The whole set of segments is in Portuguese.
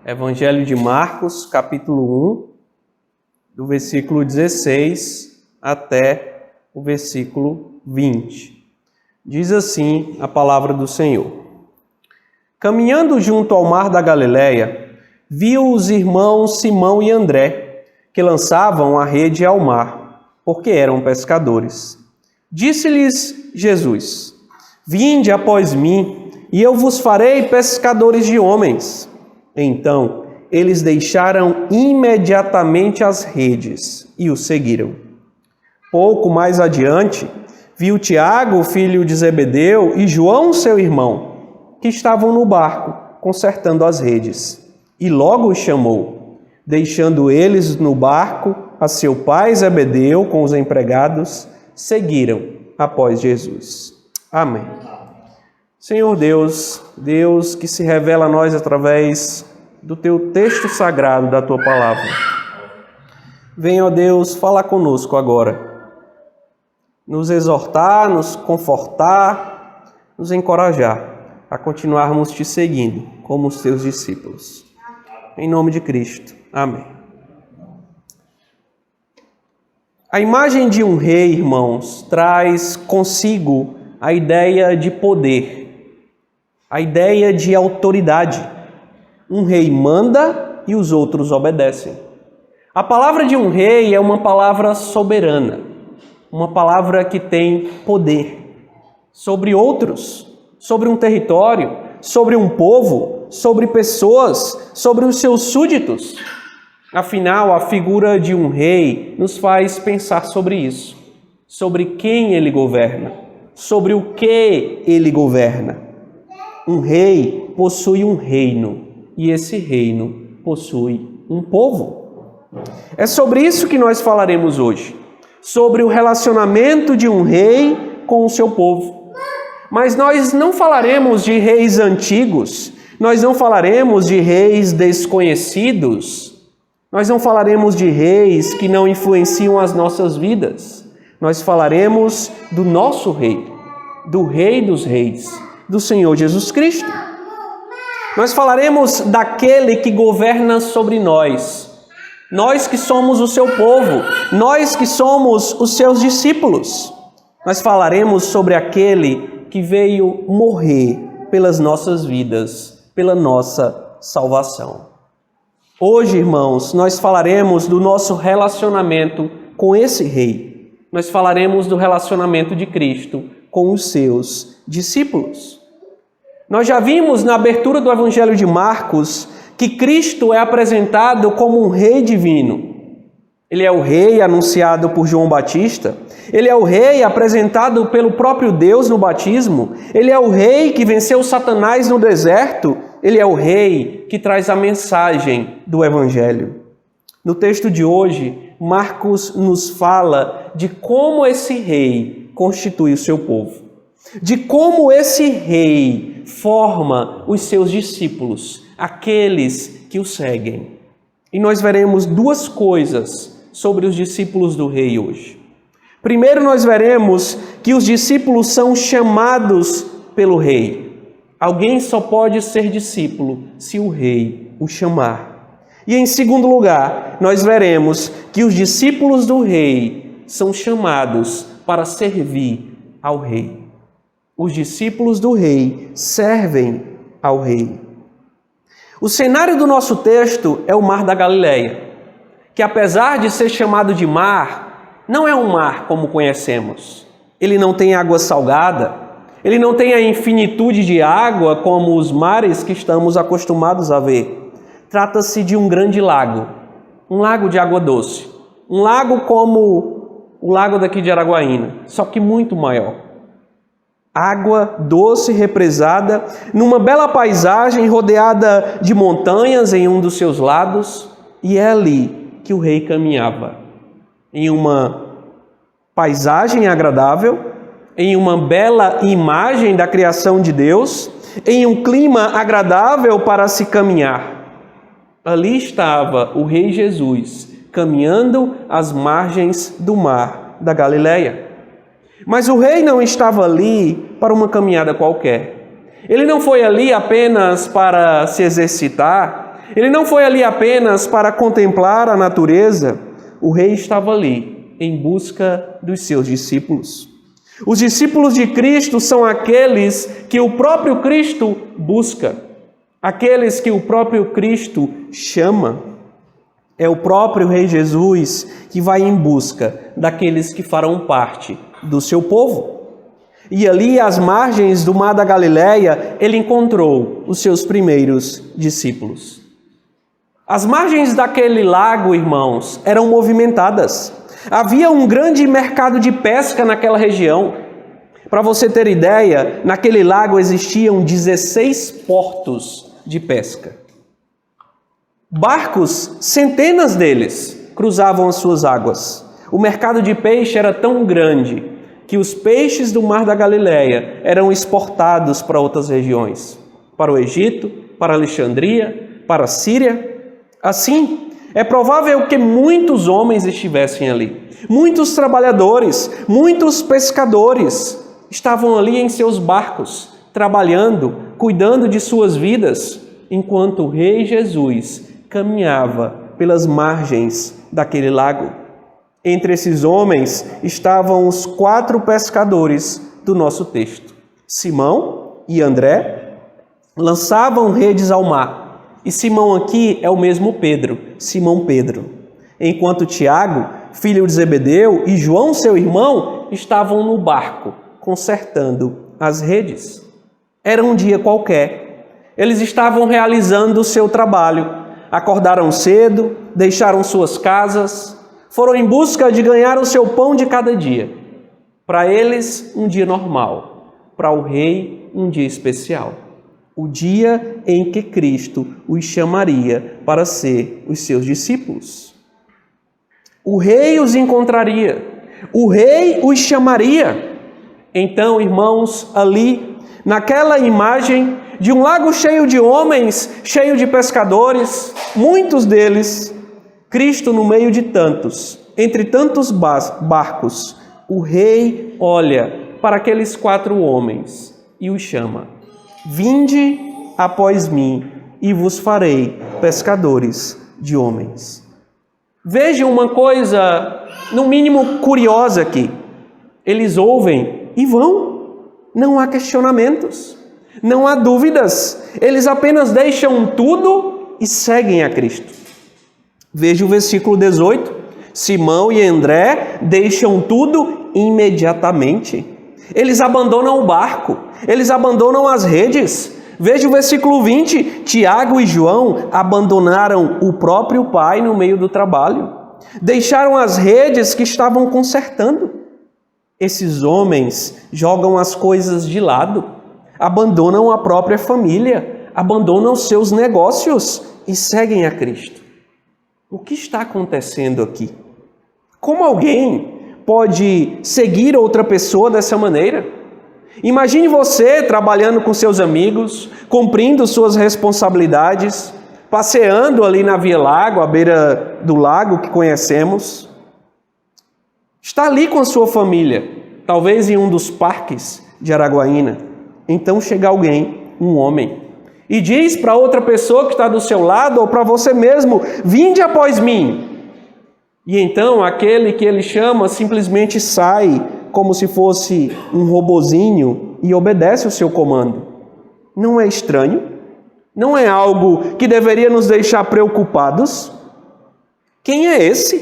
Evangelho de Marcos, capítulo 1, do versículo 16 até o versículo 20. Diz assim a palavra do Senhor. Caminhando junto ao mar da Galileia, viu os irmãos Simão e André, que lançavam a rede ao mar, porque eram pescadores. Disse-lhes Jesus: Vinde após mim, e eu vos farei pescadores de homens. Então, eles deixaram imediatamente as redes e o seguiram. Pouco mais adiante, viu Tiago, filho de Zebedeu, e João, seu irmão, que estavam no barco, consertando as redes. E logo os chamou, deixando eles no barco, a seu pai Zebedeu com os empregados, seguiram após Jesus. Amém. Senhor Deus, Deus que se revela a nós através do Teu texto sagrado, da Tua palavra. Venha, ó Deus, falar conosco agora. Nos exortar, nos confortar, nos encorajar a continuarmos Te seguindo como os Teus discípulos. Em nome de Cristo. Amém. A imagem de um rei, irmãos, traz consigo a ideia de poder, a ideia de autoridade. Um rei manda e os outros obedecem. A palavra de um rei é uma palavra soberana, uma palavra que tem poder sobre outros, sobre um território, sobre um povo, sobre pessoas, sobre os seus súditos. Afinal, a figura de um rei nos faz pensar sobre isso, sobre quem ele governa, sobre o que ele governa. Um rei possui um reino e esse reino possui um povo. É sobre isso que nós falaremos hoje, sobre o relacionamento de um rei com o seu povo. Mas nós não falaremos de reis antigos, nós não falaremos de reis desconhecidos, nós não falaremos de reis que não influenciam as nossas vidas. Nós falaremos do nosso rei, do Rei dos Reis, do Senhor Jesus Cristo. Nós falaremos daquele que governa sobre nós, nós que somos o seu povo, nós que somos os seus discípulos. Nós falaremos sobre aquele que veio morrer pelas nossas vidas, pela nossa salvação. Hoje, irmãos, nós falaremos do nosso relacionamento com esse rei. Nós falaremos do relacionamento de Cristo com os seus discípulos. Nós já vimos na abertura do Evangelho de Marcos que Cristo é apresentado como um rei divino. Ele é o rei anunciado por João Batista. Ele é o rei apresentado pelo próprio Deus no batismo. Ele é o rei que venceu Satanás no deserto. Ele é o rei que traz a mensagem do Evangelho. No texto de hoje, Marcos nos fala de como esse rei constitui o seu povo, de como esse rei forma os seus discípulos, aqueles que o seguem. E nós veremos duas coisas sobre os discípulos do rei hoje. Primeiro, nós veremos que os discípulos são chamados pelo rei. Alguém só pode ser discípulo se o rei o chamar. E em segundo lugar, nós veremos que os discípulos do rei são chamados para servir ao rei. Os discípulos do rei servem ao rei. O cenário do nosso texto é o mar da Galileia, que apesar de ser chamado de mar, não é um mar como conhecemos. Ele não tem água salgada, ele não tem a infinitude de água como os mares que estamos acostumados a ver. Trata-se de um grande lago, um lago de água doce, um lago como o lago daqui de Araguaína, só que muito maior. Água doce represada numa bela paisagem rodeada de montanhas em um dos seus lados, e é ali que o rei caminhava, em uma paisagem agradável, em uma bela imagem da criação de Deus, em um clima agradável para se caminhar. Ali estava o rei Jesus, caminhando às margens do mar da Galileia. Mas o rei não estava ali para uma caminhada qualquer. Ele não foi ali apenas para se exercitar, Ele não foi ali apenas para contemplar a natureza, o rei estava ali em busca dos seus discípulos. Os discípulos de Cristo são aqueles que o próprio Cristo busca, aqueles que o próprio Cristo chama. É o próprio Rei Jesus que vai em busca daqueles que farão parte do seu povo. E ali, às margens do mar da Galileia, ele encontrou os seus primeiros discípulos. As margens daquele lago, irmãos, eram movimentadas. Havia um grande mercado de pesca naquela região. Para você ter ideia, naquele lago existiam 16 portos de pesca. Barcos, centenas deles, cruzavam as suas águas. O mercado de peixe era tão grande que os peixes do mar da Galileia eram exportados para outras regiões, para o Egito, para Alexandria, para a Síria. Assim, é provável que muitos homens estivessem ali. Muitos trabalhadores, muitos pescadores estavam ali em seus barcos, trabalhando, cuidando de suas vidas, enquanto o Rei Jesus caminhava pelas margens daquele lago. Entre esses homens estavam os 4 pescadores do nosso texto. Simão e André lançavam redes ao mar. E Simão aqui é o mesmo Pedro, Simão Pedro. Enquanto Tiago, filho de Zebedeu, e João, seu irmão, estavam no barco, consertando as redes. Era um dia qualquer. Eles estavam realizando o seu trabalho. Acordaram cedo, deixaram suas casas, foram em busca de ganhar o seu pão de cada dia. Para eles, um dia normal. Para o rei, um dia especial. O dia em que Cristo os chamaria para ser os seus discípulos. O rei os encontraria. O rei os chamaria. Então, irmãos, ali, naquela imagem de um lago cheio de homens, cheio de pescadores, muitos deles, Cristo no meio de tantos, entre tantos barcos, o rei olha para aqueles 4 homens e os chama: vinde após mim e vos farei pescadores de homens. Vejam uma coisa, no mínimo curiosa aqui. Eles ouvem e vão. Não há questionamentos, não há dúvidas. Eles apenas deixam tudo e seguem a Cristo. Veja o versículo 18. Simão e André deixam tudo imediatamente. Eles abandonam o barco, eles abandonam as redes. Veja o versículo 20. Tiago e João abandonaram o próprio pai no meio do trabalho. Deixaram as redes que estavam consertando. Esses homens jogam as coisas de lado, abandonam a própria família, abandonam seus negócios e seguem a Cristo. O que está acontecendo aqui? Como alguém pode seguir outra pessoa dessa maneira? Imagine você trabalhando com seus amigos, cumprindo suas responsabilidades, passeando ali na Via Lago, à beira do lago que conhecemos. Está ali com a sua família, talvez em um dos parques de Araguaína. Então chega alguém, um homem, e diz para outra pessoa que está do seu lado, ou para você mesmo: vinde após mim. E então aquele que ele chama simplesmente sai, como se fosse um robozinho, e obedece o seu comando. Não é estranho? Não é algo que deveria nos deixar preocupados? Quem é esse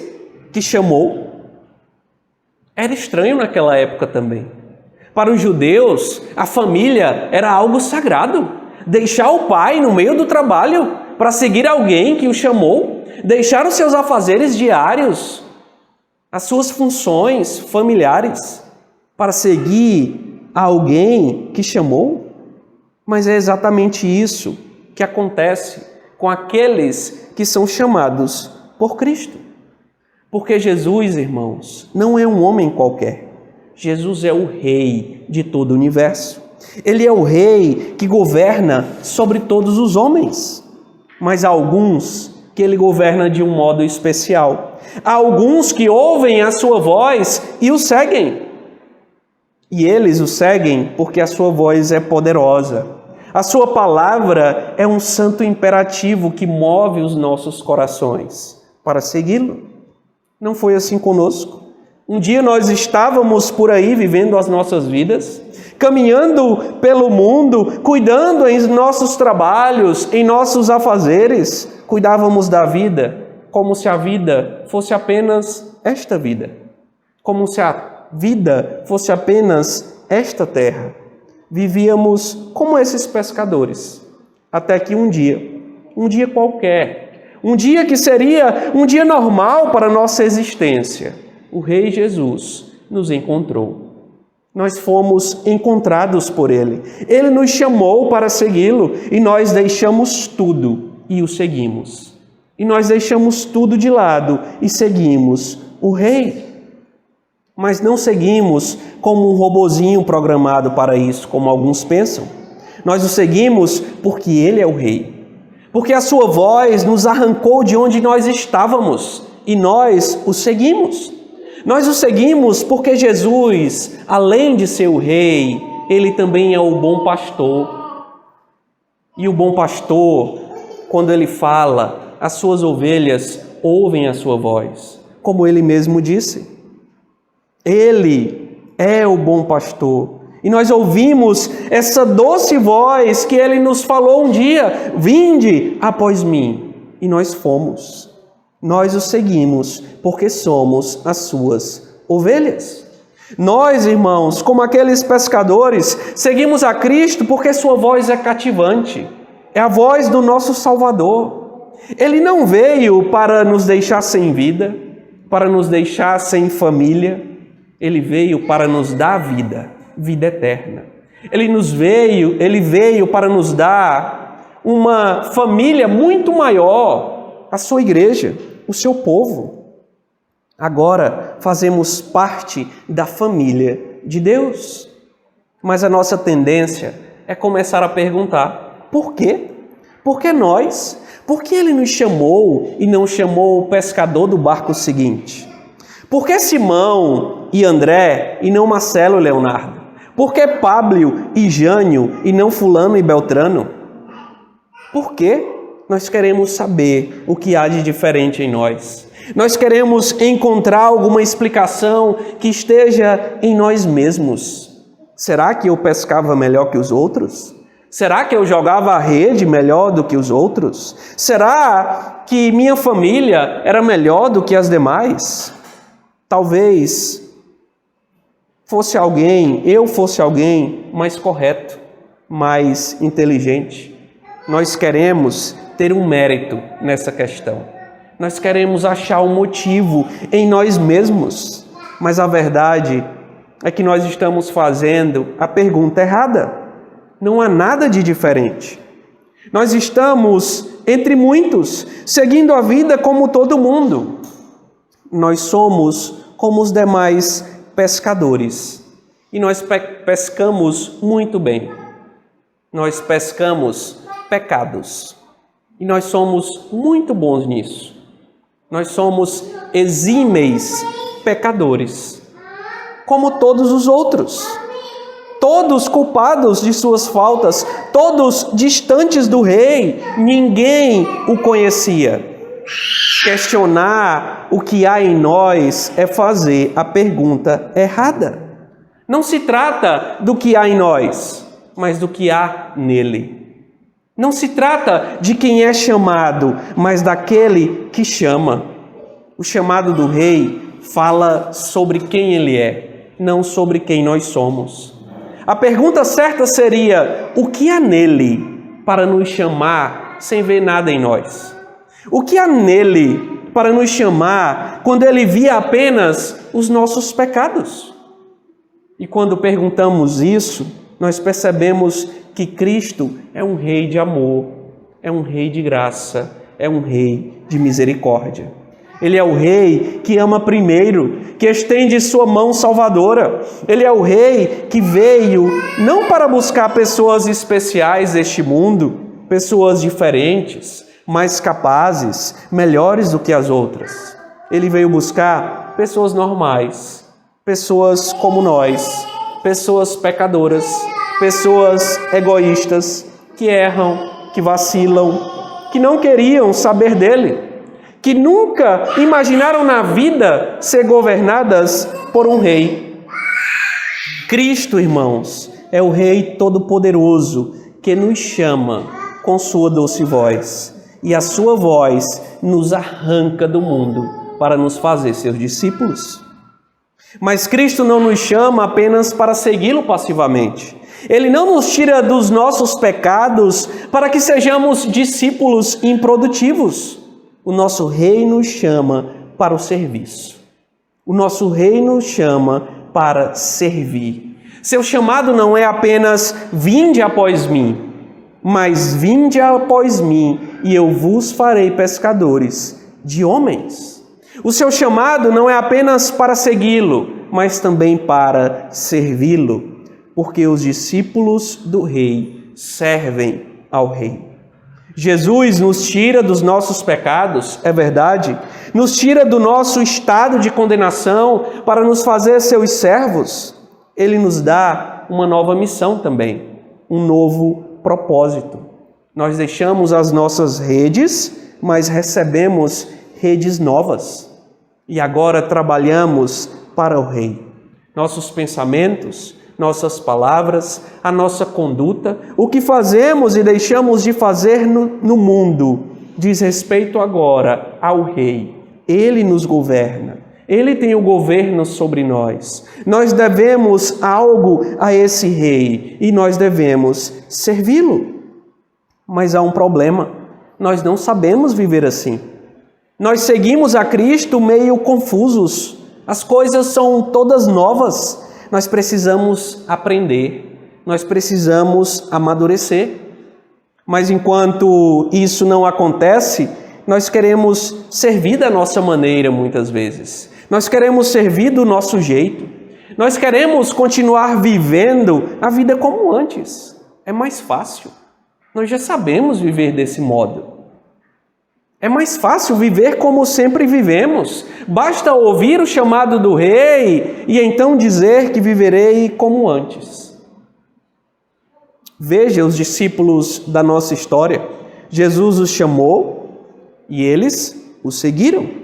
que chamou? Era estranho naquela época também. Para os judeus, a família era algo sagrado. Deixar o pai no meio do trabalho para seguir alguém que o chamou, deixar os seus afazeres diários, as suas funções familiares, para seguir alguém que chamou. Mas é exatamente isso que acontece com aqueles que são chamados por Cristo. Porque Jesus, irmãos, não é um homem qualquer. Jesus é o Rei de todo o universo. Ele é o Rei que governa sobre todos os homens. Mas há alguns que ele governa de um modo especial. Há alguns que ouvem a sua voz e o seguem. E eles o seguem porque a sua voz é poderosa. A sua palavra é um santo imperativo que move os nossos corações para segui-lo. Não foi assim conosco? Um dia nós estávamos por aí vivendo as nossas vidas, caminhando pelo mundo, cuidando em nossos trabalhos, em nossos afazeres, cuidávamos da vida como se a vida fosse apenas esta vida, como se a vida fosse apenas esta terra. Vivíamos como esses pescadores, até que um dia qualquer, um dia que seria um dia normal para a nossa existência, o Rei Jesus nos encontrou. Nós fomos encontrados por Ele. Ele nos chamou para segui-lo e nós deixamos tudo e o seguimos. E nós deixamos tudo de lado e seguimos o Rei. Mas não seguimos como um robozinho programado para isso, como alguns pensam. Nós o seguimos porque Ele é o Rei. Porque a sua voz nos arrancou de onde nós estávamos e nós o seguimos. Nós o seguimos porque Jesus, além de ser o Rei, Ele também é o bom pastor. E o bom pastor, quando Ele fala, as suas ovelhas ouvem a sua voz, como Ele mesmo disse. Ele é o bom pastor. E nós ouvimos essa doce voz que Ele nos falou um dia: vinde após mim. E nós fomos. Nós o seguimos porque somos as suas ovelhas. Nós, irmãos, como aqueles pescadores, seguimos a Cristo porque sua voz é cativante. É a voz do nosso Salvador. Ele não veio para nos deixar sem vida, para nos deixar sem família. Ele veio para nos dar vida, vida eterna. Ele veio para nos dar uma família muito maior, a sua igreja, o seu povo. Agora fazemos parte da família de Deus. Mas a nossa tendência é começar a perguntar: por quê? Por que nós? Por que Ele nos chamou e não chamou o pescador do barco seguinte? Por que Simão e André e não Marcelo e Leonardo? Por que Pablo e Jânio e não fulano e Beltrano? Por que nós queremos saber o que há de diferente em nós? Nós queremos encontrar alguma explicação que esteja em nós mesmos. Será que eu pescava melhor que os outros? Será que eu jogava a rede melhor do que os outros? Será que minha família era melhor do que as demais? Talvez eu fosse alguém mais correto, mais inteligente. Nós queremos ter um mérito nessa questão. Nós queremos achar um motivo em nós mesmos. Mas a verdade é que nós estamos fazendo a pergunta errada. Não há nada de diferente. Nós estamos entre muitos, seguindo a vida como todo mundo. Nós somos como os demais pescadores. E nós pescamos muito bem. Nós pescamos pecados. E nós somos muito bons nisso. Nós somos exímeis pecadores, como todos os outros. Todos culpados de suas faltas, todos distantes do Rei, ninguém o conhecia. Questionar o que há em nós é fazer a pergunta errada. Não se trata do que há em nós, mas do que há nele. Não se trata de quem é chamado, mas daquele que chama. O chamado do Rei fala sobre quem ele é, não sobre quem nós somos. A pergunta certa seria: o que há nele para nos chamar sem ver nada em nós? O que há nele para nos chamar quando ele via apenas os nossos pecados? E quando perguntamos isso, nós percebemos que Cristo é um Rei de amor, é um Rei de graça, é um Rei de misericórdia. Ele é o Rei que ama primeiro, que estende sua mão salvadora. Ele é o Rei que veio não para buscar pessoas especiais deste mundo, pessoas diferentes, mais capazes, melhores do que as outras. Ele veio buscar pessoas normais, pessoas como nós, pessoas pecadoras, pessoas egoístas, que erram, que vacilam, que não queriam saber dele, que nunca imaginaram na vida ser governadas por um rei. Cristo, irmãos, é o Rei Todo-Poderoso que nos chama com sua doce voz, e a sua voz nos arranca do mundo para nos fazer seus discípulos. Mas Cristo não nos chama apenas para segui-lo passivamente. Ele não nos tira dos nossos pecados para que sejamos discípulos improdutivos. O nosso Rei nos chama para o serviço. O nosso Rei nos chama para servir. Seu chamado não é apenas vinde após mim, mas vinde após mim e eu vos farei pescadores de homens. O seu chamado não é apenas para segui-lo, mas também para servi-lo, porque os discípulos do Rei servem ao Rei. Jesus nos tira dos nossos pecados, é verdade, nos tira do nosso estado de condenação para nos fazer seus servos. Ele nos dá uma nova missão também, um novo propósito. Nós deixamos as nossas redes, mas recebemos redes novas. E agora trabalhamos para o Rei. Nossos pensamentos, nossas palavras, a nossa conduta, o que fazemos e deixamos de fazer no mundo, diz respeito agora ao Rei. Ele nos governa. Ele tem o governo sobre nós. Nós devemos algo a esse Rei e nós devemos servi-lo. Mas há um problema. Nós não sabemos viver assim. Nós seguimos a Cristo meio confusos. As coisas são todas novas. Nós precisamos aprender. Nós precisamos amadurecer. Mas enquanto isso não acontece, nós queremos servir da nossa maneira muitas vezes. Nós queremos servir do nosso jeito. Nós queremos continuar vivendo a vida como antes. É mais fácil. Nós já sabemos viver desse modo. É mais fácil viver como sempre vivemos. Basta ouvir o chamado do Rei e então dizer que viverei como antes. Veja os discípulos da nossa história. Jesus os chamou e eles o seguiram.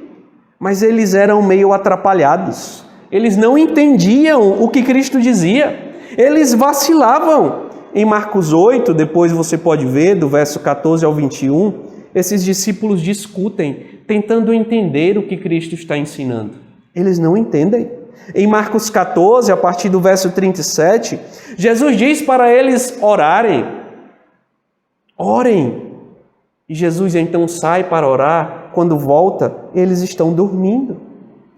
Mas eles eram meio atrapalhados. Eles não entendiam o que Cristo dizia. Eles vacilavam. Em Marcos 8, depois você pode ver, do verso 14 ao 21, esses discípulos discutem, tentando entender o que Cristo está ensinando. Eles não entendem. Em Marcos 14, a partir do verso 37, Jesus diz para eles orarem. Orem. E Jesus então sai para orar. Quando volta, eles estão dormindo.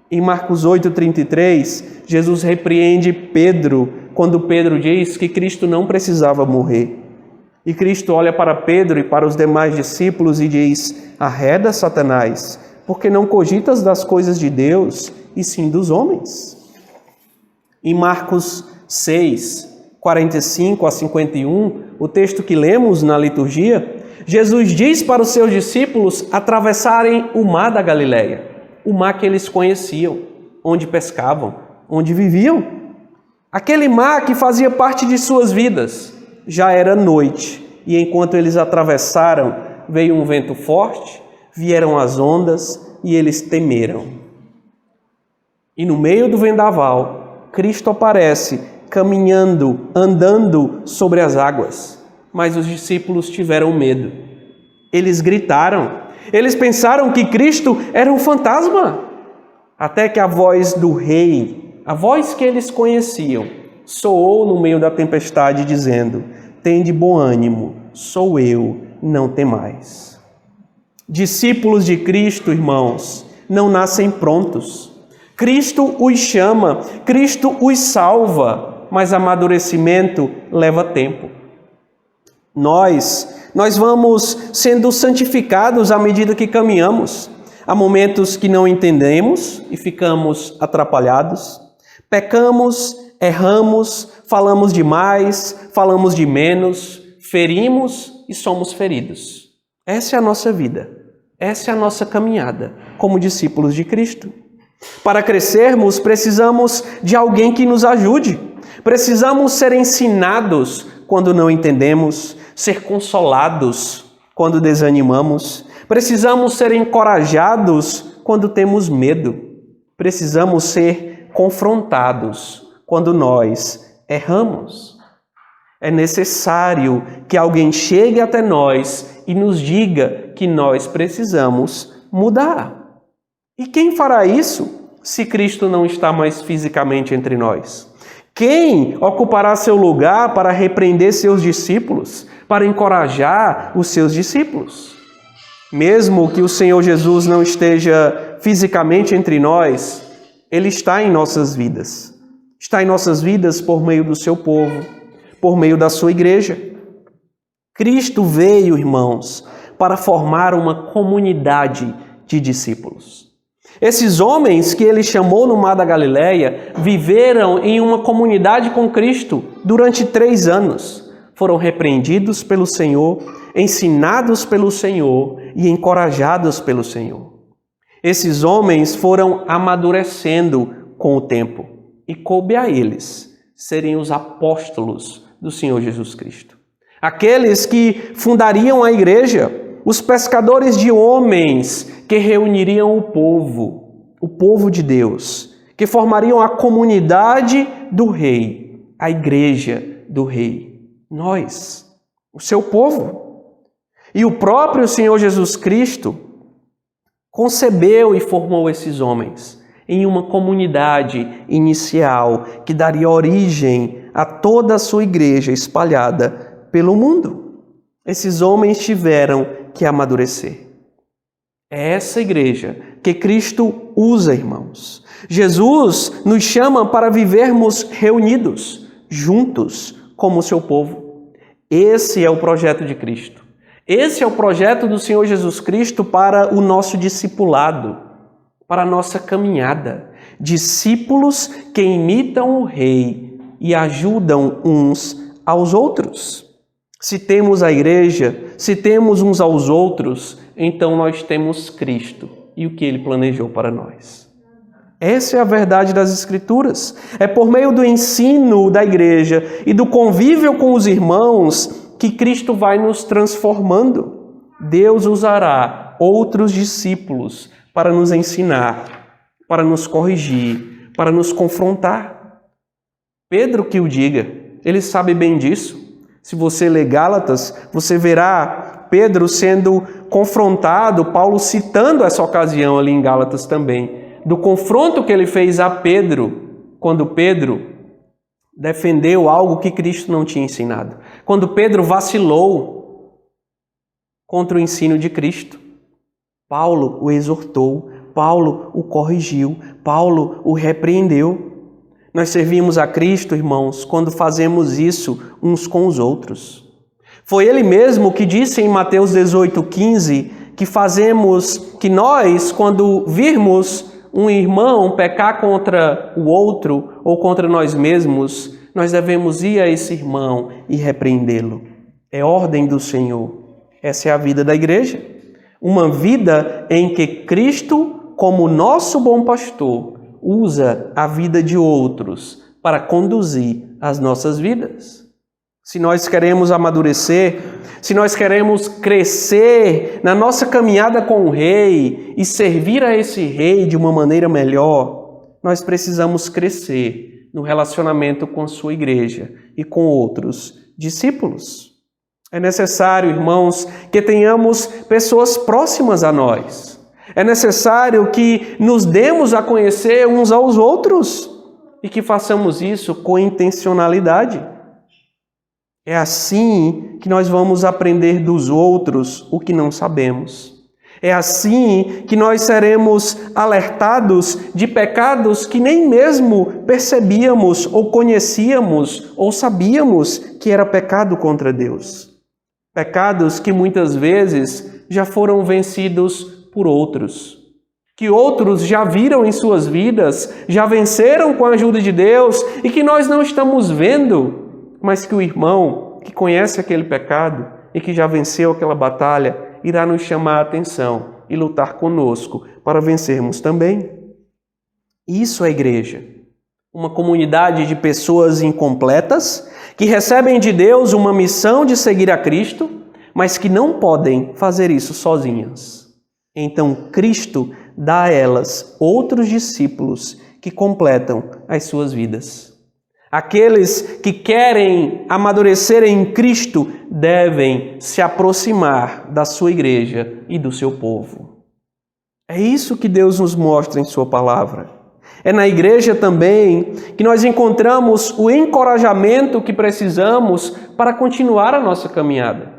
Em Marcos 8:33, Jesus repreende Pedro, quando Pedro diz que Cristo não precisava morrer. E Cristo olha para Pedro e para os demais discípulos e diz: arreda, Satanás, porque não cogitas das coisas de Deus, e sim dos homens. Em Marcos 6:45 a 51, o texto que lemos na liturgia, Jesus diz para os seus discípulos atravessarem o mar da Galileia, o mar que eles conheciam, onde pescavam, onde viviam. Aquele mar que fazia parte de suas vidas. Já era noite, e enquanto eles atravessaram, veio um vento forte, vieram as ondas e eles temeram. E no meio do vendaval, Cristo aparece caminhando, andando sobre as águas. Mas os discípulos tiveram medo. Eles gritaram. Eles pensaram que Cristo era um fantasma. Até que a voz do Rei, a voz que eles conheciam, soou no meio da tempestade dizendo: tende bom ânimo, sou eu, não temais. Discípulos de Cristo, irmãos, não nascem prontos. Cristo os chama, Cristo os salva, mas amadurecimento leva tempo. Nós vamos sendo santificados à medida que caminhamos. Há momentos que não entendemos e ficamos atrapalhados. Pecamos, erramos, falamos demais, falamos de menos, ferimos e somos feridos. Essa é a nossa vida. Essa é a nossa caminhada como discípulos de Cristo. Para crescermos, precisamos de alguém que nos ajude. Precisamos ser ensinados quando não entendemos, ser consolados quando desanimamos. Precisamos ser encorajados quando temos medo. Precisamos ser confrontados quando nós erramos. É necessário que alguém chegue até nós e nos diga que nós precisamos mudar. E quem fará isso se Cristo não está mais fisicamente entre nós? Quem ocupará seu lugar para repreender seus discípulos, para encorajar os seus discípulos? Mesmo que o Senhor Jesus não esteja fisicamente entre nós, Ele está em nossas vidas. Está em nossas vidas por meio do seu povo, por meio da sua igreja. Cristo veio, irmãos, para formar uma comunidade de discípulos. Esses homens que ele chamou no Mar da Galileia viveram em uma comunidade com Cristo durante 3 anos. Foram repreendidos pelo Senhor, ensinados pelo Senhor e encorajados pelo Senhor. Esses homens foram amadurecendo com o tempo e coube a eles serem os apóstolos do Senhor Jesus Cristo. Aqueles que fundariam a igreja, os pescadores de homens que reuniriam o povo de Deus, que formariam a comunidade do rei, a igreja do rei, nós, o seu povo. E o próprio Senhor Jesus Cristo concebeu e formou esses homens em uma comunidade inicial que daria origem a toda a sua igreja espalhada pelo mundo. Esses homens tiveram que amadurecer. É essa igreja que Cristo usa, irmãos. Jesus nos chama para vivermos reunidos, juntos, como o seu povo. Esse é o projeto de Cristo. Esse é o projeto do Senhor Jesus Cristo para o nosso discipulado, para a nossa caminhada. Discípulos que imitam o Rei e ajudam uns aos outros. Se temos a igreja, se temos uns aos outros, então nós temos Cristo e o que Ele planejou para nós. Essa é a verdade das Escrituras. É por meio do ensino da igreja e do convívio com os irmãos que Cristo vai nos transformando. Deus usará outros discípulos para nos ensinar, para nos corrigir, para nos confrontar. Pedro que o diga, ele sabe bem disso. Se você ler Gálatas, você verá Pedro sendo confrontado, Paulo citando essa ocasião ali em Gálatas também, do confronto que ele fez a Pedro, quando Pedro defendeu algo que Cristo não tinha ensinado. Quando Pedro vacilou contra o ensino de Cristo, Paulo o exortou, Paulo o corrigiu, Paulo o repreendeu. Nós servimos a Cristo, irmãos, quando fazemos isso uns com os outros. Foi Ele mesmo que disse em Mateus 18,15 que nós, quando virmos um irmão pecar contra o outro ou contra nós mesmos, nós devemos ir a esse irmão e repreendê-lo. É ordem do Senhor. Essa é a vida da igreja. Uma vida em que Cristo, como nosso bom pastor, usa a vida de outros para conduzir as nossas vidas. Se nós queremos amadurecer, se nós queremos crescer na nossa caminhada com o Rei e servir a esse Rei de uma maneira melhor, nós precisamos crescer no relacionamento com a sua igreja e com outros discípulos. É necessário, irmãos, que tenhamos pessoas próximas a nós. É necessário que nos demos a conhecer uns aos outros e que façamos isso com intencionalidade. É assim que nós vamos aprender dos outros o que não sabemos. É assim que nós seremos alertados de pecados que nem mesmo percebíamos ou conhecíamos ou sabíamos que era pecado contra Deus. Pecados que muitas vezes já foram vencidos por outros, que outros já viram em suas vidas, já venceram com a ajuda de Deus e que nós não estamos vendo, mas que o irmão que conhece aquele pecado e que já venceu aquela batalha irá nos chamar a atenção e lutar conosco para vencermos também. Isso é igreja, uma comunidade de pessoas incompletas que recebem de Deus uma missão de seguir a Cristo, mas que não podem fazer isso sozinhas. Então Cristo dá a elas outros discípulos que completam as suas vidas. Aqueles que querem amadurecer em Cristo devem se aproximar da sua igreja e do seu povo. É isso que Deus nos mostra em sua palavra. É na igreja também que nós encontramos o encorajamento que precisamos para continuar a nossa caminhada,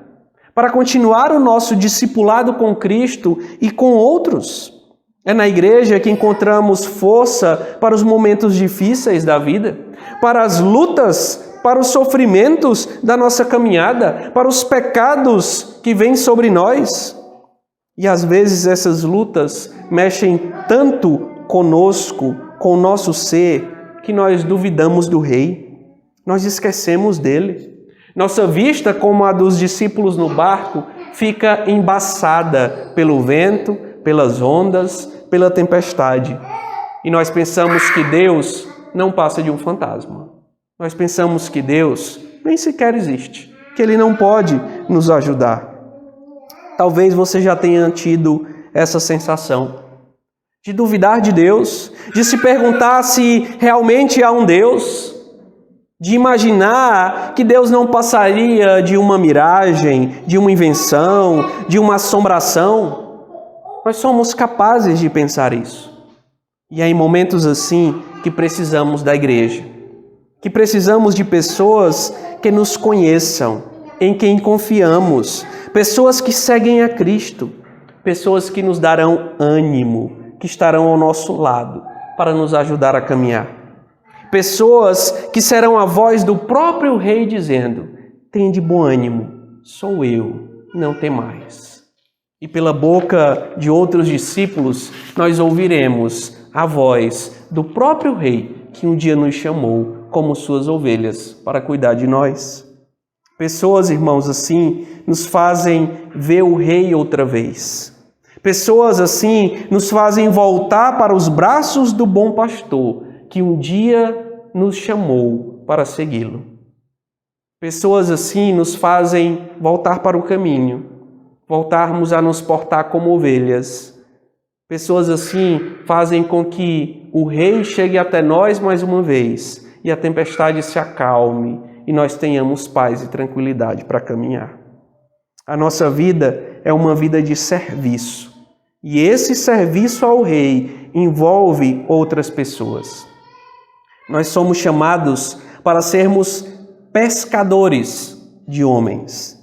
para continuar o nosso discipulado com Cristo e com outros. É na igreja que encontramos força para os momentos difíceis da vida, para as lutas, para os sofrimentos da nossa caminhada, para os pecados que vêm sobre nós. E às vezes essas lutas mexem tanto conosco, com o nosso ser, que nós duvidamos do Rei, nós esquecemos dele. Nossa vista, como a dos discípulos no barco, fica embaçada pelo vento, pelas ondas, pela tempestade. E nós pensamos que Deus não passa de um fantasma. Nós pensamos que Deus nem sequer existe, que Ele não pode nos ajudar. Talvez você já tenha tido essa sensação de duvidar de Deus, de se perguntar se realmente há um Deus, de imaginar que Deus não passaria de uma miragem, de uma invenção, de uma assombração. Nós somos capazes de pensar isso. E é em momentos assim que precisamos da igreja, que precisamos de pessoas que nos conheçam, em quem confiamos, pessoas que seguem a Cristo, pessoas que nos darão ânimo, que estarão ao nosso lado para nos ajudar a caminhar. Pessoas que serão a voz do próprio Rei dizendo: "Tende bom ânimo, sou eu, não temais." E pela boca de outros discípulos nós ouviremos a voz do próprio Rei que um dia nos chamou como suas ovelhas para cuidar de nós. Pessoas, irmãos, assim nos fazem ver o Rei outra vez. Pessoas assim nos fazem voltar para os braços do bom pastor que um dia nos chamou para segui-lo. Pessoas assim nos fazem voltar para o caminho, voltarmos a nos portar como ovelhas. Pessoas assim fazem com que o Rei chegue até nós mais uma vez e a tempestade se acalme e nós tenhamos paz e tranquilidade para caminhar. A nossa vida é uma vida de serviço. E esse serviço ao Rei envolve outras pessoas. Nós somos chamados para sermos pescadores de homens.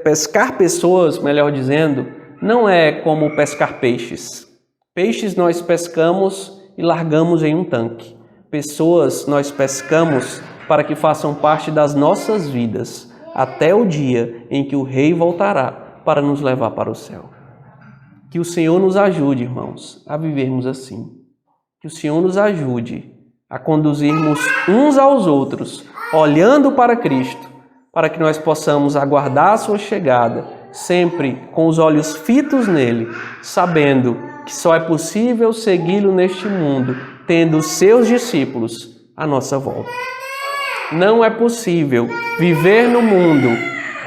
Pescar pessoas, melhor dizendo, não é como pescar peixes. Peixes nós pescamos e largamos em um tanque. Pessoas nós pescamos para que façam parte das nossas vidas, até o dia em que o Rei voltará para nos levar para o céu. Que o Senhor nos ajude, irmãos, a vivermos assim. Que o Senhor nos ajude a conduzirmos uns aos outros, olhando para Cristo, para que nós possamos aguardar a sua chegada, sempre com os olhos fitos nele, sabendo que só é possível segui-lo neste mundo, tendo os seus discípulos à nossa volta. Não é possível viver no mundo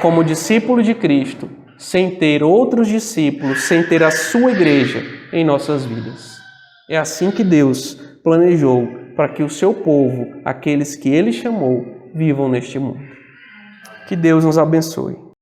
como discípulo de Cristo sem ter outros discípulos, sem ter a sua igreja em nossas vidas. É assim que Deus planejou para que o seu povo, aqueles que Ele chamou, vivam neste mundo. Que Deus nos abençoe.